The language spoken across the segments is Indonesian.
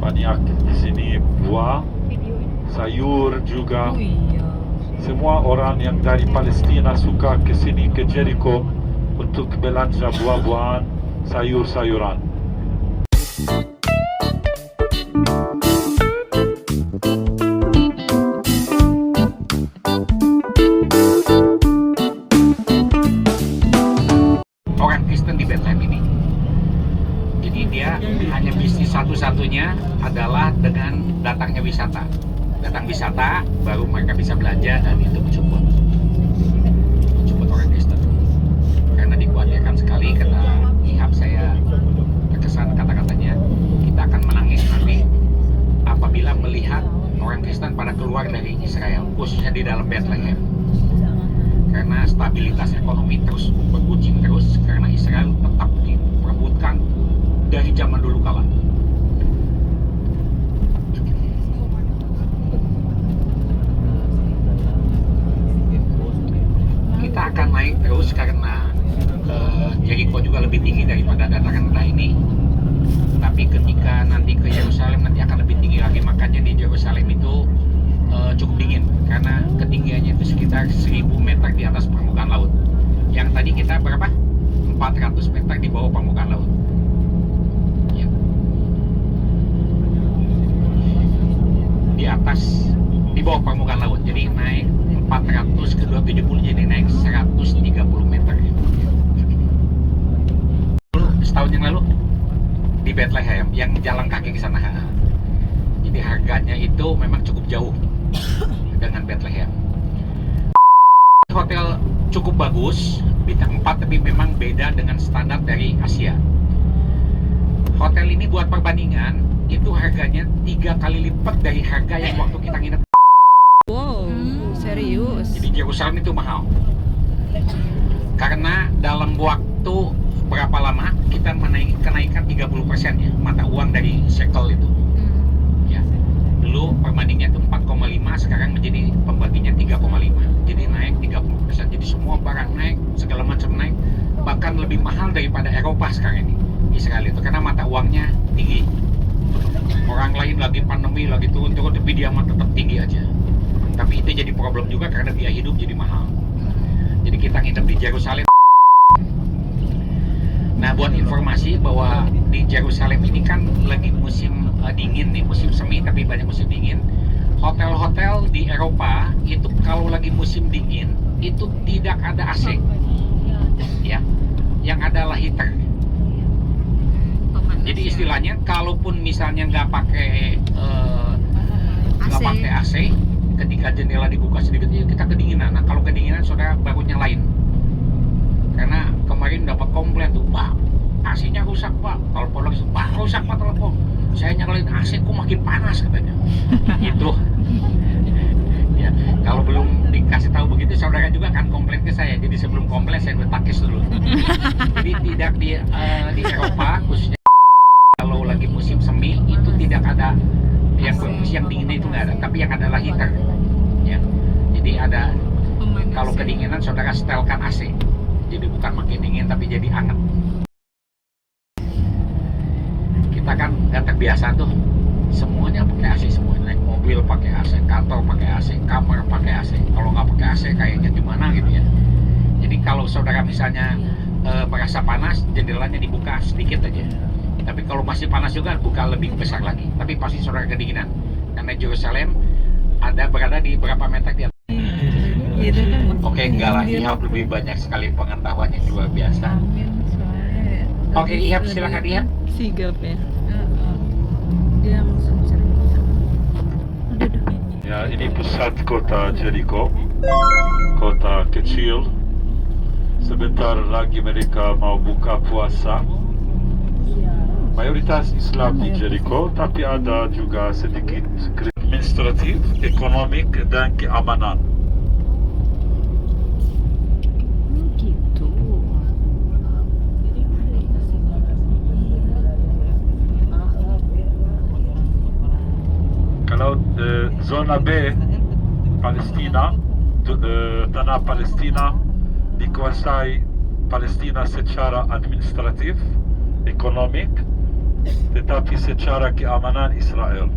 banyak di sini buah, sayur juga. Oh iya. Semua orang yang dari Palestina suka ke sini ke Jericho untuk belanja buah-buahan, sayur-sayuran. Orang Kristen di Bethlehem ini. Jadi dia hanya bisnis satu-satunya adalah dengan datangnya wisata. Datang wisata, baru mereka bisa belanja dan itu mencukup orang Kristen. Karena dikhawatirkan sekali kata ihab saya terkesan kata-katanya, kita akan menangis nanti apabila melihat orang Kristen pada keluar dari Israel, khususnya di dalam Bethlehem. Karena stabilitas ekonomi terus berguncing terus karena Israel tetap diperebutkan dari zaman dulu kala. Kita akan naik terus karena Jericho juga lebih tinggi daripada dataran rendah ini. Tapi ketika nanti ke Yerusalem nanti akan lebih tinggi lagi, makanya di Yerusalem itu cukup dingin karena ketinggiannya itu sekitar 1000 meter di atas permukaan laut. Yang tadi kita berapa? 400 meter di bawah permukaan laut. Ya. Di atas, di bawah permukaan laut. Jadi naik 400 ke 270, jadi naik 130 meter. Setahun yang lalu di Bethlehem yang jalan kaki ke sana. Jadi harganya itu memang cukup jauh dengan Bethlehem. Hotel cukup bagus, bintang 4, tapi memang beda dengan standar dari Asia. Hotel ini buat perbandingan, itu harganya 3 kali lipat dari harga yang waktu kita nginep. Wow, serius. Jadi Yerusalem itu mahal. Karena dalam waktu berapa lama kita kenaikan 30% ya mata uang dari shekel itu. Ya. Dulu perbandingnya itu 4,5, sekarang menjadi pembaginya 3,5. Jadi naik 30%. Jadi semua barang naik, segala macam naik, bahkan lebih mahal daripada Eropa sekarang ini. Israel itu karena mata uangnya tinggi. Orang lain lagi pandemi, lagi turun-turun, tapi dia mah tetap tinggi aja. Tapi itu jadi problem juga karena biaya hidup jadi mahal. Jadi kita nginep di Yerusalem. Nah, buat informasi bahwa di Yerusalem ini kan lagi musim dingin nih, musim semi tapi banyak musim dingin. Hotel-hotel di Eropa itu kalau lagi musim dingin itu tidak ada AC, ya, yang adalah heater. Jadi istilahnya, kalaupun misalnya nggak pakai AC, ketika jendela dibuka sedikit, ya kita kedinginan. Nah, kalau kedinginan, saudara baru nyalain. Karena kemarin dapat komplain tuh, Pak, AC-nya rusak Pak. Telepon lagi, Pak, rusak Pak telepon. Saya nyalain AC, kok makin panas katanya. Itu. Ya, kalau belum dikasih tahu begitu, saudara juga akan komplain ke saya. Jadi sebelum komplain, saya takis dulu. Jadi tidak di Eropa, khususnya kalau lagi musim semi itu tidak ada yang berfungsi, yang dinginnya itu nggak ada, tapi yang adalah heater. Ya, jadi ada. Kalau kedinginan, saudara setelkan AC. Jadi bukan makin dingin tapi jadi hangat. Kita kan nggak terbiasa tuh, semuanya pakai AC, semuanya naik mobil pakai AC, kantor pakai AC, kamar pakai AC. Kalau nggak pakai AC kayaknya gimana gitu ya. Jadi kalau saudara misalnya merasa panas, jendelanya dibuka sedikit aja. Tapi kalau masih panas juga buka lebih besar lagi. Tapi pasti saudara kedinginan. Karena Yerusalem berada di berapa meter di atas. Gitu kan. Oke, enggak lah, Ihab lebih banyak sekali pengetahuan yang luar biasa. Oke, Ihab, silakan Ihab. Sigap ya. Dia langsung cerita. Ya, ini pusat kota Jericho, kota kecil. Sebentar lagi mereka mau buka puasa. Mayoritas Islam di Jericho, tapi ada juga sedikit administratif, ekonomik, dan keamanan. Gitu. Kalau zona B, Palestina, tanah Palestina dikuasai Palestina secara administratif, ekonomik, tetapi secara keamanan Israel.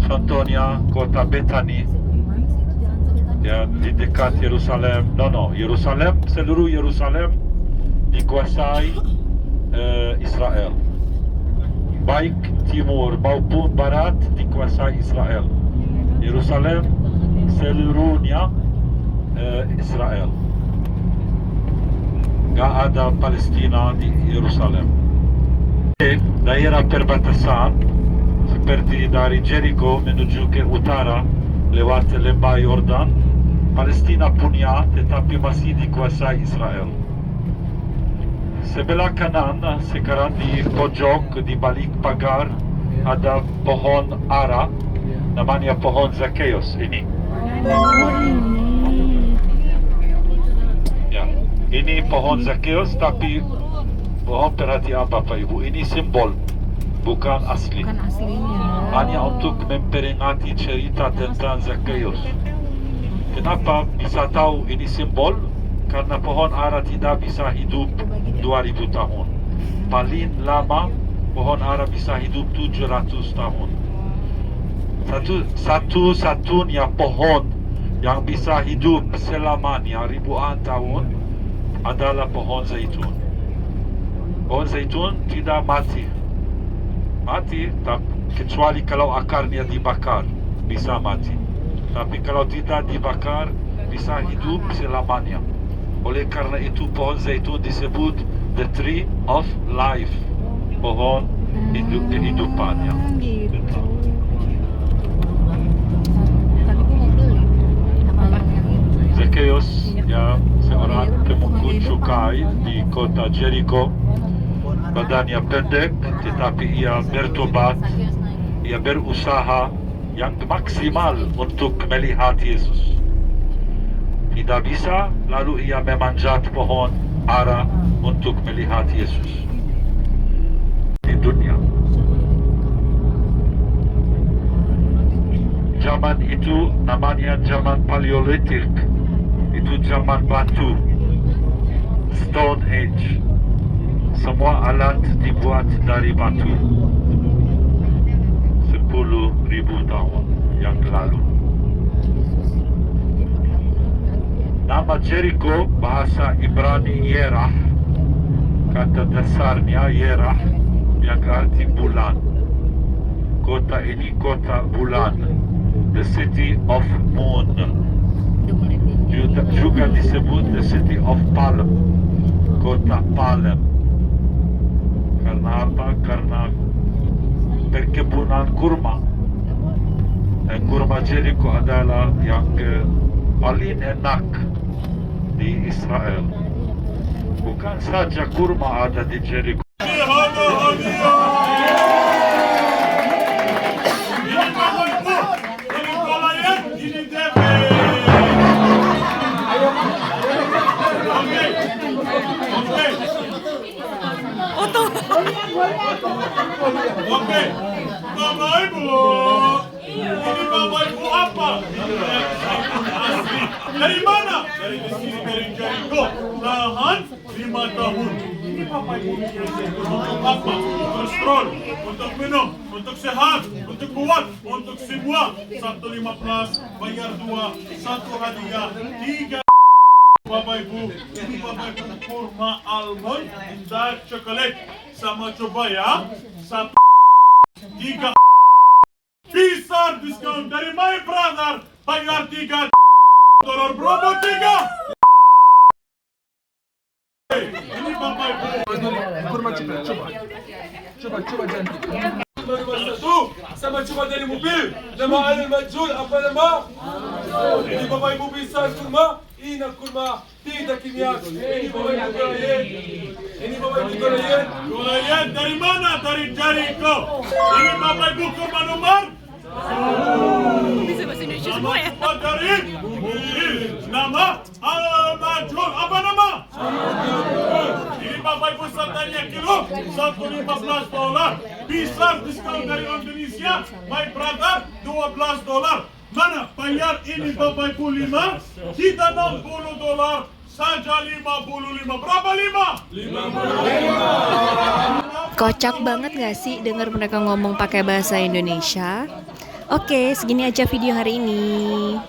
Contohnya kota Bethany, ya, di dekat Yerusalem. Yerusalem, seluruh Yerusalem dikuasai Israel. Baik timur maupun barat dikuasai Israel. Yerusalem seluruhnya Israel. Gak ada Palestina di Yerusalem. Daerah perbatasan seperti dari Jericho menuju ke utara lewat lembah Yordan, Palestina punya, tetapi masih dikuasai Israel. Sebelah kanan, sekarang di pojok, di balik pagar, ada pohon ara, namanya pohon Zacchaeus ini. Ya, ini pohon Zacchaeus, tapi mohon perhatian Bapak Ibu, ini simbol, bukan asli. Bukan aslinya. Hanya untuk memperingati cerita tentang Zacchaeus. Kenapa bisa tahu ini simbol? Karena pohon ara tidak bisa hidup 2000 tahun. Paling lama pohon ara bisa hidup 700 tahun. Satu-satunya pohon yang bisa hidup selamanya ribuan tahun adalah pohon zaitun. Pohon zaitun tidak mati, kecuali kalau akarnya dibakar, bisa mati. Tapi kalau tidak dibakar, bisa hidup selamanya. Oleh karena itu pohon zaitun disebut the tree of life, pohon kehidupannya. Gitu. Tadi gue mau beli. Apa yang itu? Zacchaeus, ya, seorang pemungut cukai di kota Jericho. Badannya pendek, tetapi ia bertobat, ia berusaha yang maksimal untuk melihat Yesus. Tidak bisa, lalu ia memanjat pohon ara untuk melihat Yesus di dunia. Zaman itu namanya zaman Paleolitik, itu zaman batu, Stone Age. Semua alat dibuat dari batu 10.000 tahun yang lalu. Nama Jericho bahasa Ibrani Yerah, kata dasarnya Yerah yang arti bulan. Kota ini kota bulan, the city of moon. Juga disebut the city of palm, kota palem. Karena apa? Karena perkebunan kurma. Kurma Jericho adalah yang paling enak di Israel. Bukan saja kurma ada di Jericho. Oke, Bapak Ibu, ini Bapak Ibu apa? Asli. Dari mana? Dari sini, dari Jericho. Tahan 5 tahun. Ini Bapak Ibu untuk apa? Kolesterol, untuk minum, untuk sehat, untuk kuat, untuk semua. 115, bayar 2, 1 hadiah, 3. Bapak Ibu, ini Bapak Ibu kurma almond, dark chocolate, sama coba ya, 1, 3. Besar diskon dari my brother, bayar 3 dolar promo 3. Ini Bapak Ibu. Kurma coba jangan. Satu, sama coba dari mobil, nama Al-Majul, apa nama? Ini Bapak Ibu bisa kurma. Ini kurma tidak kimia. Ini Bapak Ibu gulayen. Ini Bapak Ibu gulayen. Gulayen dari mana? Dari Jericho. Ini Bapak Ibu kurma nomor. Bisa bahasa Indonesia Nama semua ya? coba dari nama Al-Majul. Apa nama? Ini Bapak Ibu satanya kilo 115 dolar. Bisa diskon dari Indonesia. My brother 12 dolar. Mana bayar ini Bapak Ibu 5, kita 60 dolar, saja 55. Berapa 5? Kocak banget gak sih denger mereka ngomong pakai bahasa Indonesia? Oke, segini aja video hari ini.